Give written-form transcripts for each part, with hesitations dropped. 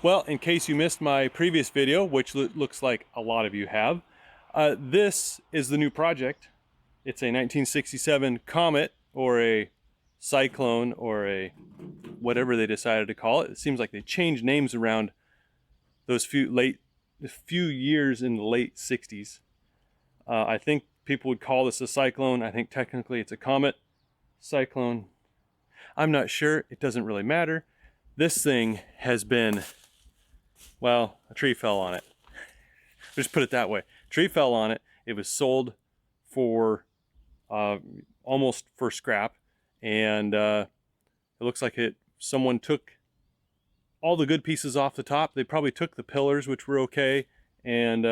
Well, in case you missed my previous video, which looks like a lot of you have, this is the new project. It's a 1967 Comet, or a Cyclone, or a whatever they decided to call it. It seems like they changed names around those few years in the late 60s. I think people would call this a Cyclone. I think technically it's a Comet. Cyclone, I'm not sure. It doesn't really matter. This thing has been, well, a tree fell on it. Just put it that way. Tree fell on it. It was sold for almost for scrap, and it looks like someone took all the good pieces off the top. They probably took the pillars, which were okay, and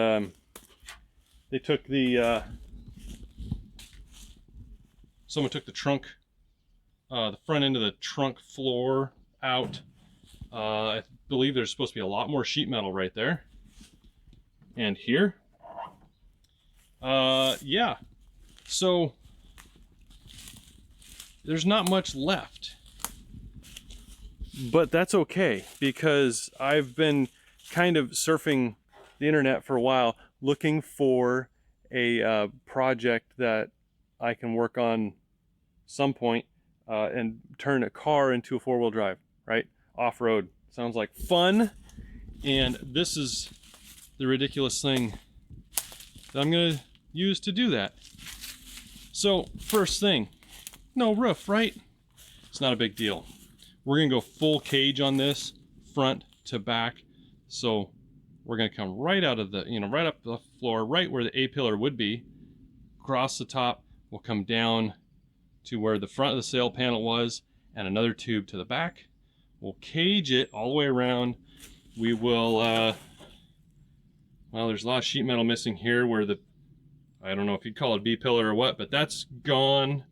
they took the someone took the trunk, the front end of the trunk floor out. I believe there's supposed to be a lot more sheet metal right there and here. Yeah, so there's not much left, but that's okay, because I've been kind of surfing the internet for a while looking for a project that I can work on some point and turn a car into a four-wheel drive, right? Off-road. Sounds like fun. And this is the ridiculous thing that I'm gonna use to do that. So first thing, no roof, right? It's not a big deal. We're gonna go full cage on this, front to back. So we're gonna come right out of the, right up the floor, right where the A-pillar would be, across the top. We'll come down to where the front of the sail panel was, and another tube to the back. We'll cage it all the way around. We will, well, there's a lot of sheet metal missing here where I don't know if you'd call it B-pillar or what, but that's gone.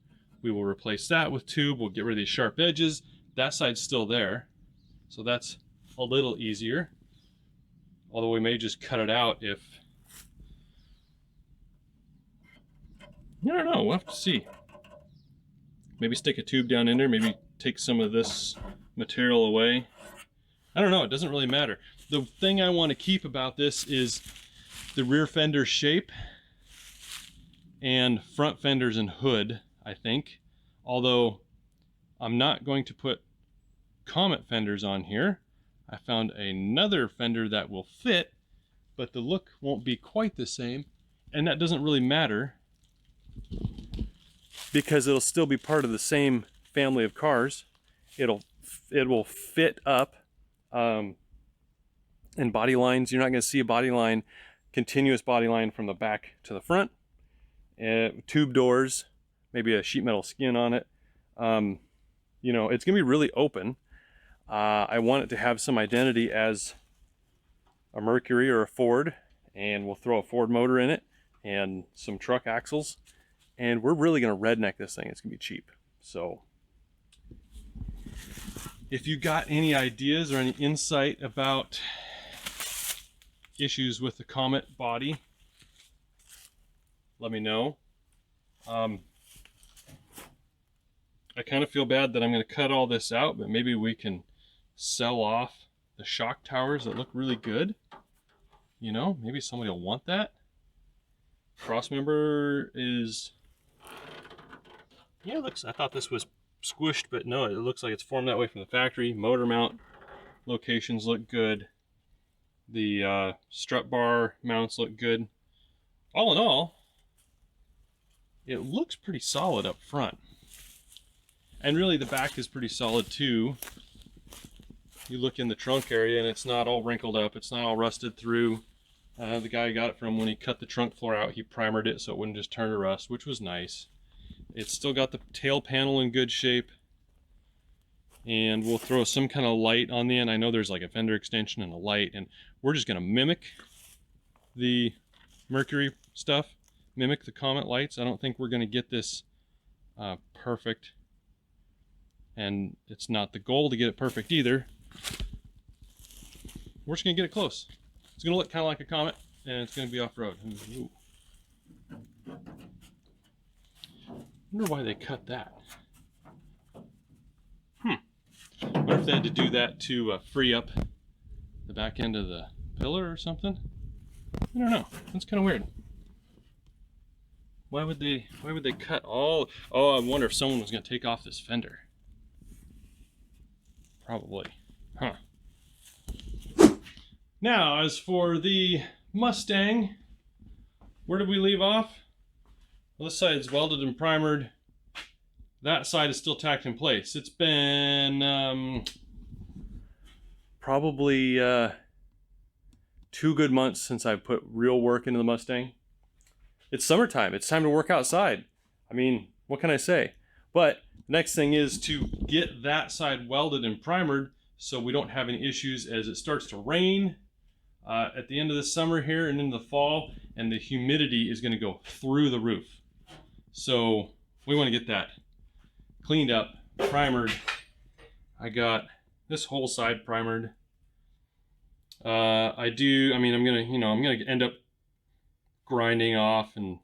We will replace that with tube. We'll get rid of these sharp edges. That side's still there, so that's a little easier. Although we may just cut it out if, I don't know, we'll have to see. Maybe stick a tube down in there, maybe take some of this material away. I don't know, it doesn't really matter. The thing I want to keep about this is the rear fender shape and front fenders and hood, I think. Although I'm not going to put Comet fenders on here. I found another fender that will fit, but the look won't be quite the same, and that doesn't really matter because it'll still be part of the same family of cars. It will fit up in body lines. You're not going to see a continuous body line from the back to the front. Tube doors, maybe a sheet metal skin on it. It's gonna be really open. I want it to have some identity as a Mercury or a Ford, and we'll throw a Ford motor in it and some truck axles, and we're really gonna redneck this thing. It's gonna be cheap. So if you got any ideas or any insight about issues with the Comet body, let me know. I kind of feel bad that I'm going to cut all this out, but maybe we can sell off the shock towers that look really good. Maybe somebody will want that. Crossmember is, yeah, I thought this was squished, but no, it looks like it's formed that way from the factory. Motor mount locations look good. The strut bar mounts look good. All in all, it looks pretty solid up front. And really the back is pretty solid too. You look in the trunk area and it's not all wrinkled up. It's not all rusted through. The guy got it from when he cut the trunk floor out, he primered it so it wouldn't just turn to rust, which was nice. It's still got the tail panel in good shape. And we'll throw some kind of light on the end. I know there's like a fender extension and a light, and we're just gonna mimic the Mercury stuff, mimic the Comet lights. I don't think we're gonna get this perfect, and it's not the goal to get it perfect either. We're just gonna get it close. It's gonna look kind of like a Comet, and it's gonna be off-road. Ooh. Wonder why they cut that. Wonder if they had to do that to free up the back end of the pillar or something. I don't know. That's kind of weird. Why would they cut all? Oh, I wonder if someone was going to take off this fender. Probably. Huh. Now, as for the Mustang, where did we leave off? Well, this side's welded and primered. That side is still tacked in place. It's been probably 2 good months since I've put real work into the Mustang. It's summertime. It's time to work outside. I mean, what can I say? But the next thing is to get that side welded and primered so we don't have any issues as it starts to rain at the end of the summer here and into the fall, and the humidity is going to go through the roof. So we want to get that cleaned up, primered. I got this whole side primered. I'm gonna end up grinding off and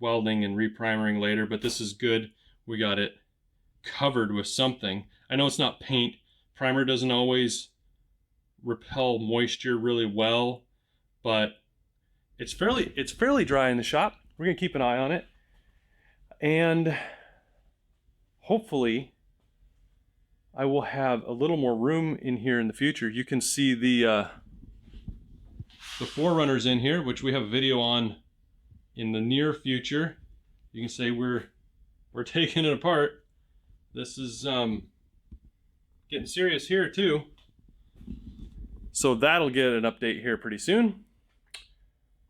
welding and reprimering later, but this is good. We got it covered with something. I know it's not paint. Primer doesn't always repel moisture really well, but it's fairly dry in the shop. We're gonna keep an eye on it, and hopefully I will have a little more room in here in the future. You can see the 4Runners in here, which we have a video on in the near future. You can say we're taking it apart. This is getting serious here too. So that'll get an update here pretty soon.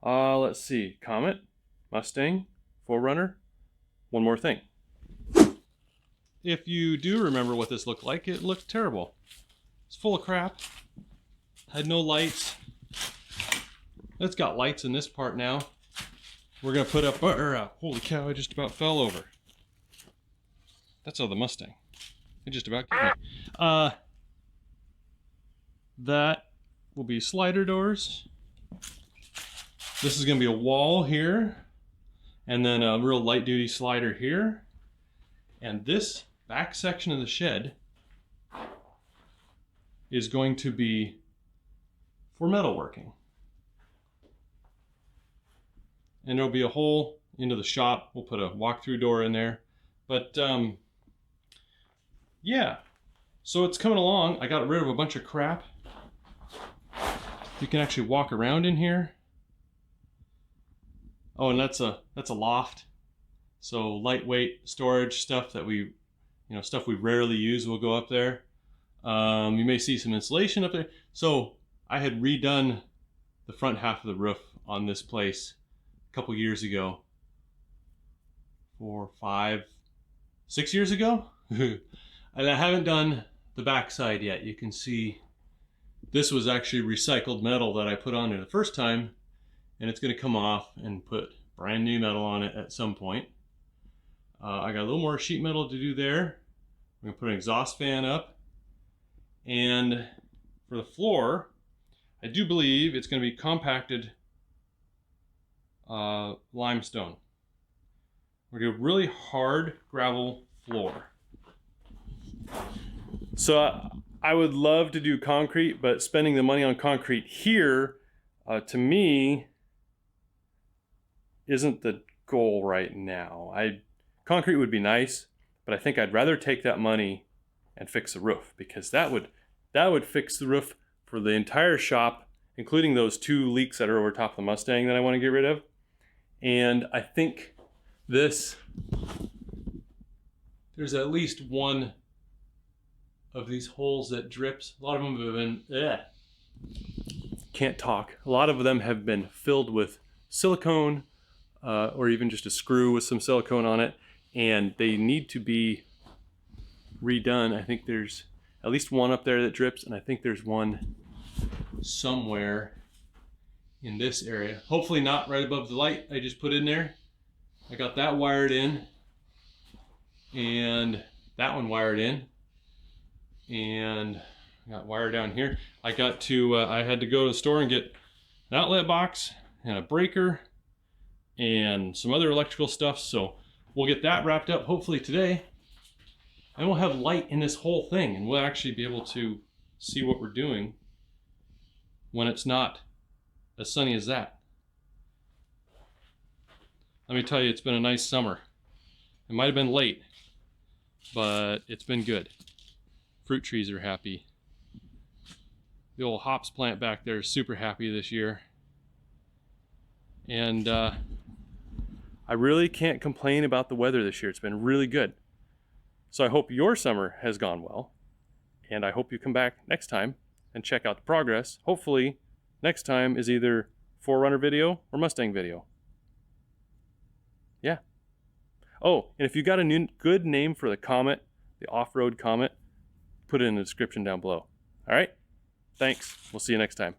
Let's see, Comet, Mustang, 4Runner, one more thing. If you do remember what this looked like, it looked terrible. It's full of crap. Had no lights. It's got lights in this part now. We're gonna put up, holy cow, I just about fell over. That's all the Mustang. It just about killed me. That will be slider doors. This is gonna be a wall here, and then a real light duty slider here. And this back section of the shed is going to be for metalworking. And there'll be a hole into the shop. We'll put a walk-through door in there. But yeah, so it's coming along. I got rid of a bunch of crap. You can actually walk around in here. Oh, and that's a loft. So lightweight storage stuff that stuff we rarely use will go up there. You may see some insulation up there. So I had redone the front half of the roof on this place a couple years ago. 4, 5, 6 years ago. And I haven't done the back side yet. You can see this was actually recycled metal that I put on there the first time, and it's going to come off and put brand new metal on it at some point. I got a little more sheet metal to do there. I'm going to put an exhaust fan up. And for the floor, I do believe it's going to be compacted limestone. We're going to do a really hard gravel floor. So I would love to do concrete, but spending the money on concrete here, to me, isn't the goal right now. Concrete would be nice, but I think I'd rather take that money and fix the roof, because that would fix the roof for the entire shop, including those 2 leaks that are over top of the Mustang that I want to get rid of. And I think there's at least one of these holes that drips. A lot of them have been, can't talk. A lot of them have been filled with silicone, or even just a screw with some silicone on it, and they need to be redone. I think there's at least one up there that drips, and I think there's one somewhere in this area. Hopefully not right above the light I just put in there. I got that wired in, and that one wired in, and I got wire down here. I had to go to the store and get an outlet box and a breaker and some other electrical stuff. So we'll get that wrapped up hopefully today, and we'll have light in this whole thing, and we'll actually be able to see what we're doing when it's not as sunny as that. Let me tell you, it's been a nice summer. It might have been late, but it's been good. Fruit trees are happy. The old hops plant back there is super happy this year. And I really can't complain about the weather this year. It's been really good. So I hope your summer has gone well. And I hope you come back next time and check out the progress. Hopefully, next time is either 4Runner video or Mustang video. Yeah. Oh, and if you got a good name for the Comet, the off-road Comet, put it in the description down below. All right? Thanks. We'll see you next time.